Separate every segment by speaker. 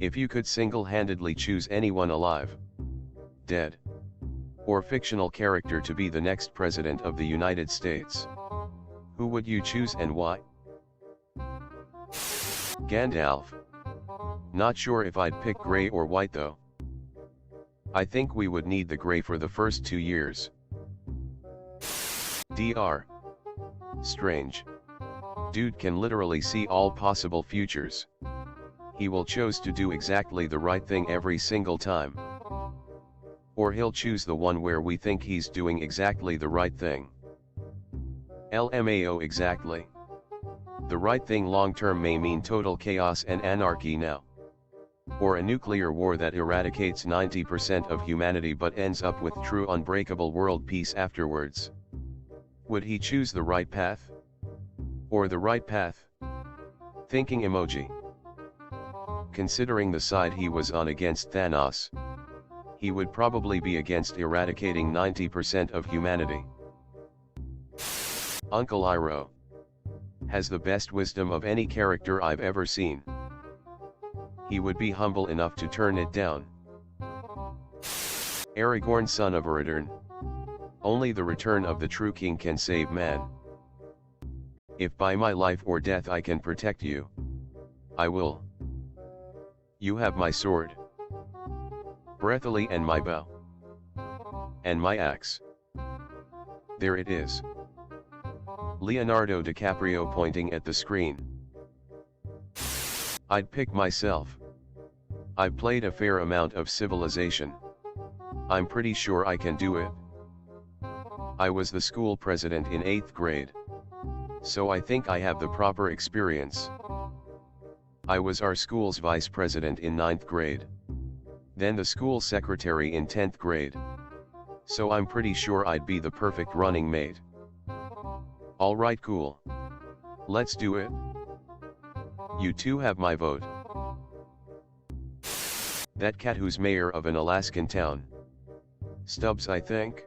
Speaker 1: If you could single-handedly choose anyone alive, dead, or fictional character to be the next president of the United States, who would you choose and why? Gandalf. Not sure if I'd pick gray or white though. I think we would need the gray for the first 2 years. Dr. Strange. Dude can literally see all possible futures. He will choose to do exactly the right thing every single time. Or he'll choose the one where we think he's doing exactly the right thing. LMAO exactly. The right thing long term may mean total chaos and anarchy now. Or a nuclear war that eradicates 90% of humanity but ends up with true unbreakable world peace afterwards. Would he choose the right path? Or the right path? Thinking emoji. Considering the side he was on against Thanos, he would probably be against eradicating 90% of humanity. Uncle Iroh has the best wisdom of any character I've ever seen. He would be humble enough to turn it down. Aragorn, son of Eredorn. Only the return of the true king can save man. If by my life or death I can protect you, I will. You have my sword, Breathily, and my bow, and my axe. There it is. Leonardo DiCaprio pointing at the screen. I'd pick myself. I've played a fair amount of Civilization. I'm pretty sure I can do it. I was the school president in 8th grade. So I think I have the proper experience. I was our school's vice president in 9th grade. Then the school secretary in 10th grade. So I'm pretty sure I'd be the perfect running mate. Alright, cool. Let's do it. You two have my vote. That cat who's mayor of an Alaskan town. Stubbs, I think.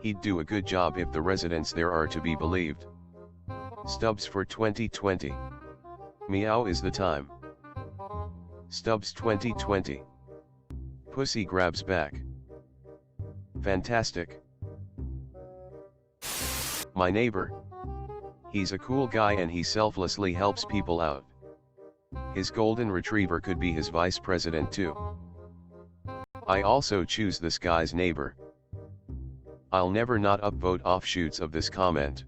Speaker 1: He'd do a good job if the residents there are to be believed. Stubbs for 2020. Meow is the time. Stubbs 2020. Pussy grabs back. Fantastic. My neighbor. He's a cool guy and he selflessly helps people out. His golden retriever could be his vice president too. I also choose this guy's neighbor. I'll never not upvote offshoots of this comment.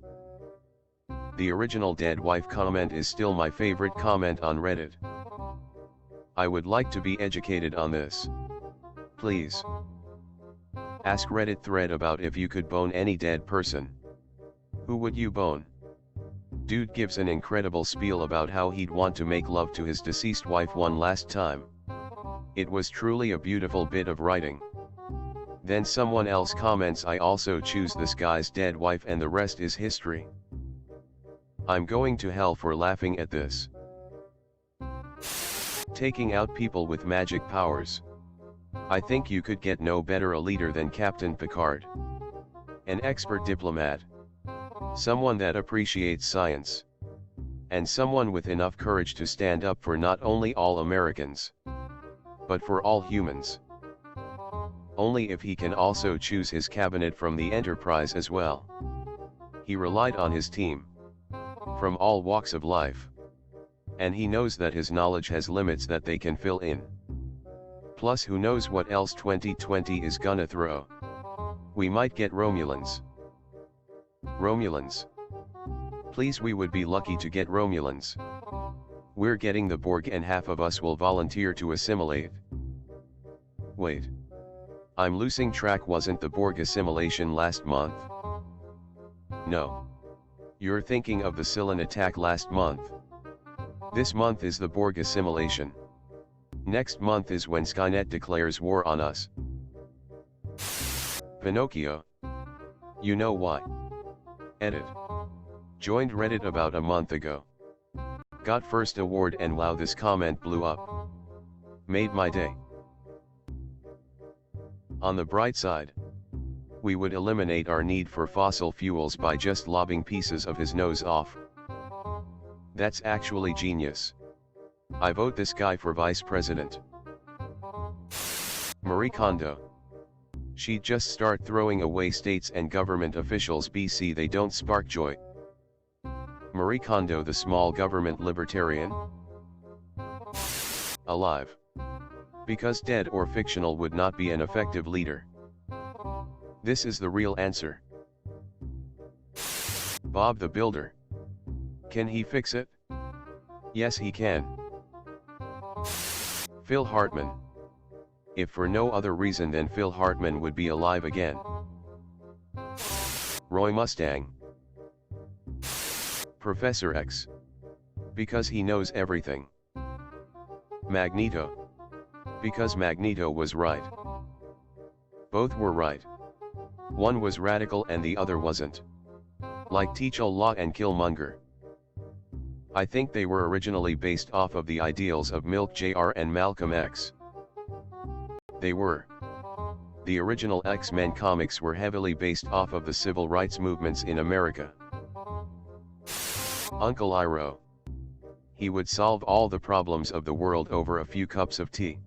Speaker 1: The original dead wife comment is still my favorite comment on Reddit. I would like to be educated on this. Please. Ask Reddit thread about if you could bone any dead person. Who would you bone? Dude gives an incredible spiel about how he'd want to make love to his deceased wife one last time. It was truly a beautiful bit of writing. Then someone else comments, I also choose this guy's dead wife and the rest is history. I'm going to hell for laughing at this. Taking out people with magic powers. I think you could get no better a leader than Captain Picard. An expert diplomat. Someone that appreciates science. And someone with enough courage to stand up for not only all Americans, but for all humans. Only if he can also choose his cabinet from the Enterprise as well. He relied on his team. From all walks of life. And he knows that his knowledge has limits that they can fill in. Plus who knows what else 2020 is gonna throw. We might get Romulans. Romulans. Please, we would be lucky to get Romulans. We're getting the Borg and half of us will volunteer to assimilate. Wait. I'm losing track, wasn't the Borg assimilation last month? No. You're thinking of the Cylon attack last month. This month is the Borg assimilation. Next month is when Skynet declares war on us. Pinocchio. You know why? Edit. Joined Reddit about a month ago. Got first award and wow, this comment blew up. Made my day. On the bright side, we would eliminate our need for fossil fuels by just lobbing pieces of his nose off. That's actually genius. I vote this guy for vice president. Marie Kondo. She'd just start throwing away states and government officials BC they don't spark joy. Marie Kondo, the small government libertarian? Alive. Because dead or fictional would not be an effective leader. This is the real answer. Bob the Builder. Can he fix it? Yes, he can. Phil Hartman. If for no other reason than Phil Hartman would be alive again. Roy Mustang. Professor X. Because he knows everything. Magneto. Because Magneto was right. Both were right. One was radical and the other wasn't. Like T'Challa and Killmonger. I think they were originally based off of the ideals of Milk Jr. and Malcolm X. They were. The original X-Men comics were heavily based off of the civil rights movements in America. Uncle Iroh. He would solve all the problems of the world over a few cups of tea.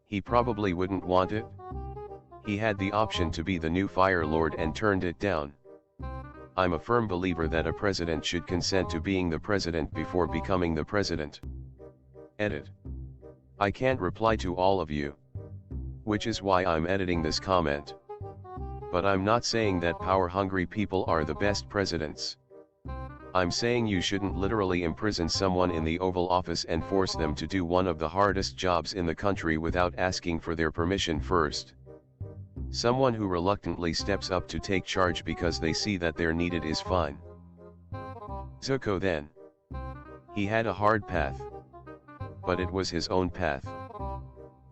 Speaker 1: He probably wouldn't want it. He had the option to be the new Fire Lord and turned it down. I'm a firm believer that a president should consent to being the president before becoming the president. Edit. I can't reply to all of you. Which is why I'm editing this comment. But I'm not saying that power-hungry people are the best presidents. I'm saying you shouldn't literally imprison someone in the Oval Office and force them to do one of the hardest jobs in the country without asking for their permission first. Someone who reluctantly steps up to take charge because they see that they're needed is fine. Zuko then. He had a hard path. But it was his own path.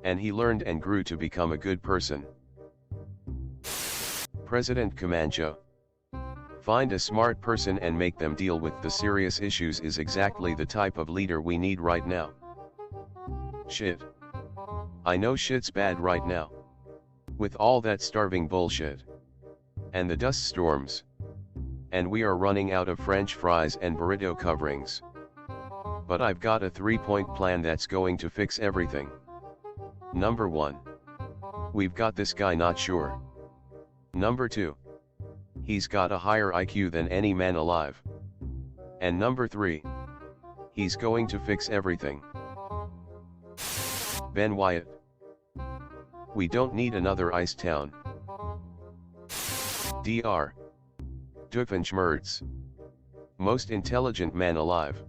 Speaker 1: And he learned and grew to become a good person. President Camacho. Find a smart person and make them deal with the serious issues is exactly the type of leader we need right now. Shit. I know shit's bad right now. With all that starving bullshit. And the dust storms. And we are running out of French fries and burrito coverings. But I've got a 3-point plan that's going to fix everything. Number 1. We've got this guy not sure. Number 2. He's got a higher IQ than any man alive. And number 3. He's going to fix everything. Ben Wyatt. We don't need another ice town. Dr. Doofenshmirtz. Most intelligent man alive.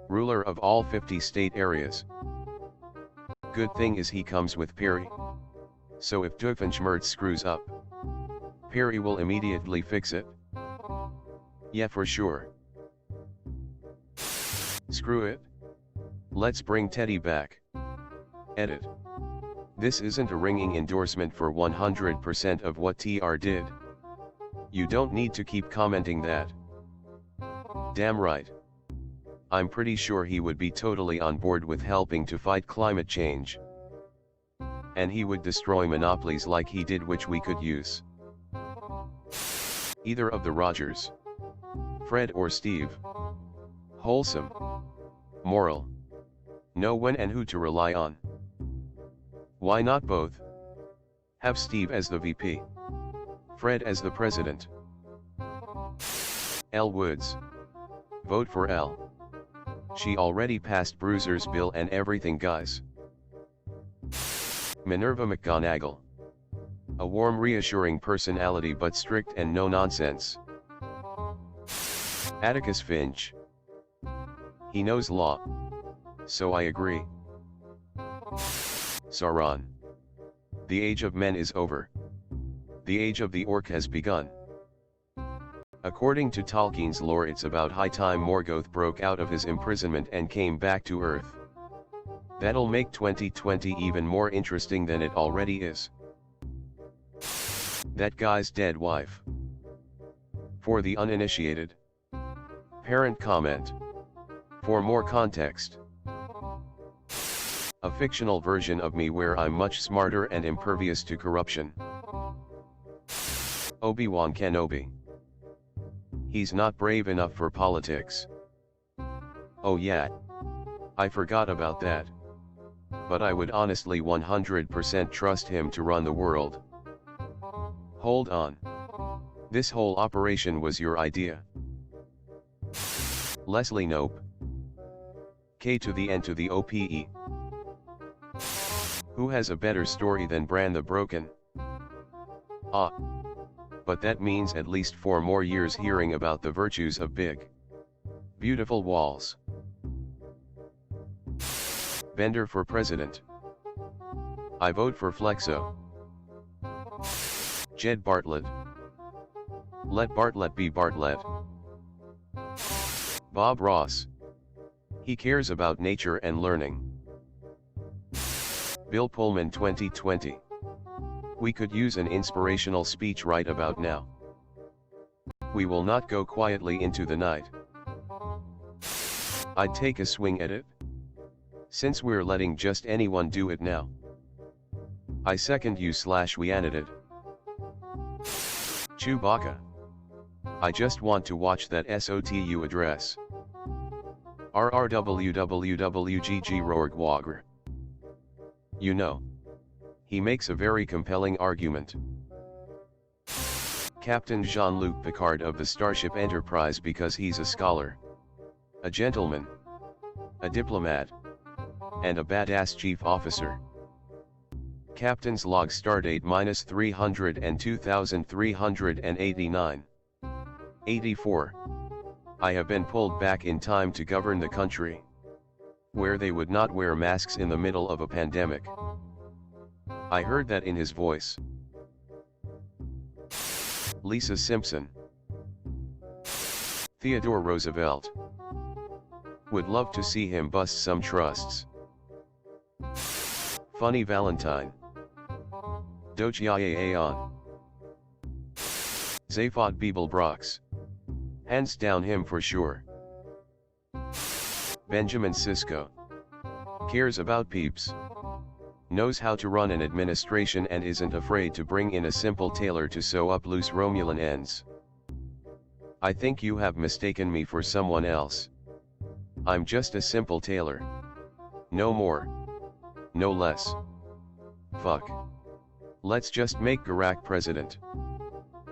Speaker 1: Ruler of all 50 state areas. Good thing is he comes with Perry. So if Doofenshmirtz screws up, Perry will immediately fix it. Yeah, for sure. Screw it. Let's bring Teddy back. Edit. This isn't a ringing endorsement for 100% of what TR did. You don't need to keep commenting that. Damn right. I'm pretty sure he would be totally on board with helping to fight climate change. And he would destroy monopolies like he did, which we could use. Either of the Rogers. Fred or Steve. Wholesome. Moral. Know when and who to rely on. Why not both? Have Steve as the VP. Fred as the president. Elle Woods. Vote for Elle. She already passed Bruiser's bill and everything, guys. Minerva McGonagall. A warm, reassuring personality but strict and no nonsense. Atticus Finch. He knows law. So I agree. Sauron. The age of men is over. The age of the orc has begun. According to Tolkien's lore, it's about high time Morgoth broke out of his imprisonment and came back to Earth. That'll make 2020 even more interesting than it already is. That guy's dead wife. For the uninitiated. Parent comment. For more context. A fictional version of me where I'm much smarter and impervious to corruption. Obi-Wan Kenobi. He's not brave enough for politics. Oh yeah. I forgot about that. But I would honestly 100% trust him to run the world. Hold on. This whole operation was your idea? Leslie Knope. K to the N to the OPE. Who has a better story than Bran the Broken? Ah. But that means at least 4 more years hearing about the virtues of big, beautiful walls. Bender for president. I vote for Flexo. Jed Bartlett. Let Bartlett be Bartlett. Bob Ross. He cares about nature and learning. Bill Pullman 2020. We could use an inspirational speech right about now. We will not go quietly into the night. I'd take a swing at it. Since we're letting just anyone do it now. I second you / we edited. Chewbacca. I just want to watch that SOTU address. RRWWWGG Rorgwagr. You know. He makes a very compelling argument. Captain Jean-Luc Picard of the Starship Enterprise because he's a scholar, a gentleman, a diplomat, and a badass chief officer. Captain's log stardate -302,389. 84. I have been pulled back in time to govern the country, where they would not wear masks in the middle of a pandemic. I heard that in his voice. Lisa Simpson. Theodore Roosevelt. Would love to see him bust some trusts. Funny Valentine. Dochiaye Aeon. Zaphod Beeblebrox. Hands down him for sure. Benjamin Sisko. Cares about peeps. Knows how to run an administration and isn't afraid to bring in a simple tailor to sew up loose Romulan ends. I think you have mistaken me for someone else. I'm just a simple tailor. No more. No less. Fuck. Let's just make Garak president.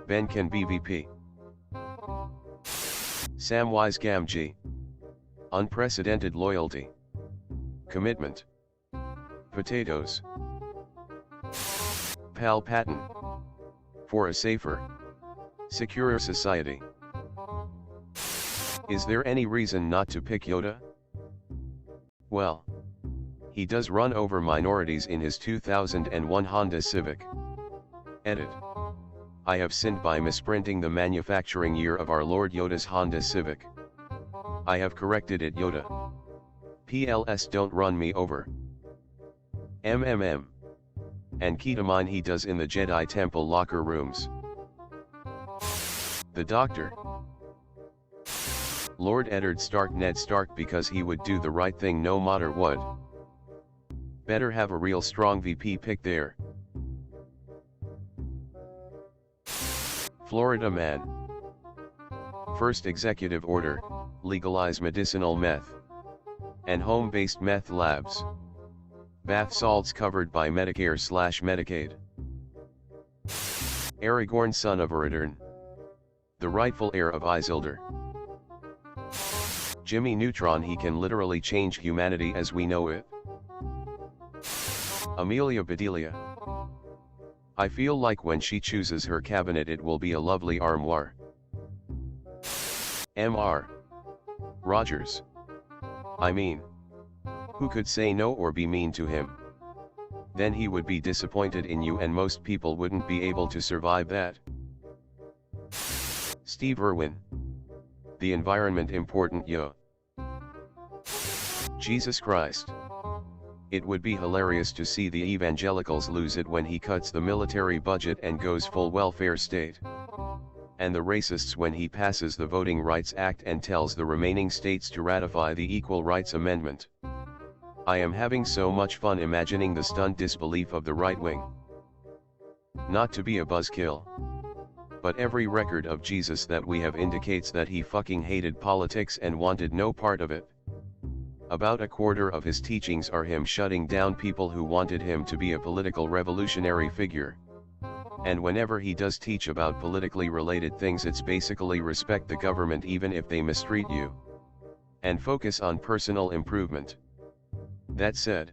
Speaker 1: Ben can be VP. Samwise Gamgee. Unprecedented loyalty. Commitment. Potatoes. Pal Patton. For a safer, securer society. Is there any reason not to pick Yoda? Well, he does run over minorities in his 2001 Honda Civic. Edit. I have sinned by misprinting the manufacturing year of our Lord Yoda's Honda Civic. I have corrected it, Yoda. PLS don't run me over. MMM. And key to mine he does in the Jedi Temple locker rooms. The Doctor. Lord Eddard Stark Ned Stark because he would do the right thing no matter what. Better have a real strong VP pick there. Florida man. First executive order, legalize medicinal meth. And home-based meth labs. Bath salts covered by Medicare/Medicaid. Aragorn son of Eredurn. The rightful heir of Isildur. Jimmy Neutron he can literally change humanity as we know it. Amelia Bedelia. I feel like when she chooses her cabinet it will be a lovely armoire. M.R. Rogers. I mean, who could say no or be mean to him? Then he would be disappointed in you and most people wouldn't be able to survive that. Steve Irwin. The environment important, yo. Jesus Christ. It would be hilarious to see the evangelicals lose it when he cuts the military budget and goes full welfare state. And the racists when he passes the Voting Rights Act and tells the remaining states to ratify the Equal Rights Amendment. I am having so much fun imagining the stunned disbelief of the right wing. Not to be a buzzkill. But every record of Jesus that we have indicates that he fucking hated politics and wanted no part of it. About a quarter of his teachings are him shutting down people who wanted him to be a political revolutionary figure. And whenever he does teach about politically related things, it's basically respect the government even if they mistreat you. And focus on personal improvement. That said,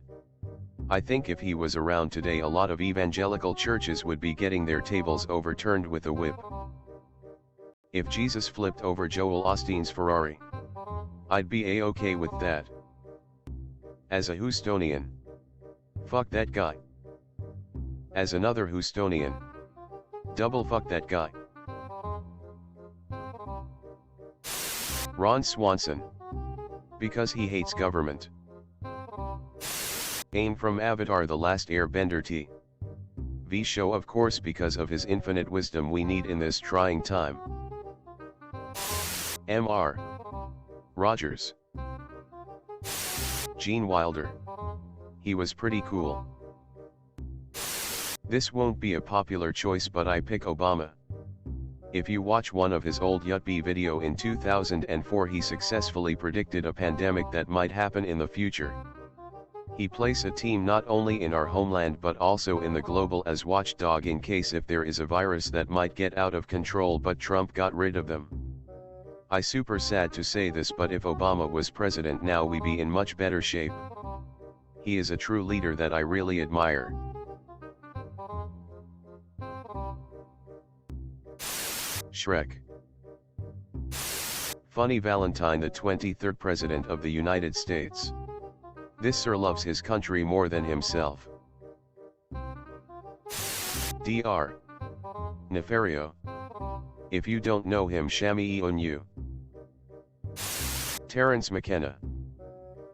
Speaker 1: I think if he was around today, a lot of evangelical churches would be getting their tables overturned with a whip. If Jesus flipped over Joel Osteen's Ferrari, I'd be a-okay with that. As a Houstonian, fuck that guy. As another Houstonian, double fuck that guy. Ron Swanson, because he hates government. Aang from Avatar: The Last Airbender TV show, of course, because of his infinite wisdom we need in this trying time. M.R. Rogers. Gene Wilder. He was pretty cool. This won't be a popular choice, but I pick Obama. If you watch one of his old Yutby video in 2004, he successfully predicted a pandemic that might happen in the future. He plays a team not only in our homeland but also in the global as watchdog in case if there is a virus that might get out of control, but Trump got rid of them. I super sad to say this, but if Obama was president now, we be in much better shape. He is a true leader that I really admire. Shrek. Funny Valentine, the 23rd President of the United States. This sir loves his country more than himself. Dr. Nefario. If you don't know him, Shami on you. Terence McKenna.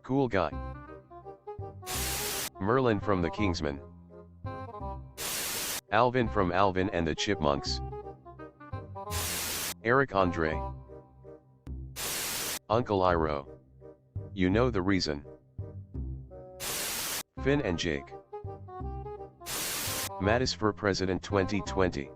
Speaker 1: Cool guy. Merlin from the Kingsman. Alvin from Alvin and the Chipmunks. Eric Andre. Uncle Iroh. You know the reason. Finn and Jake. Mattis for President 2020.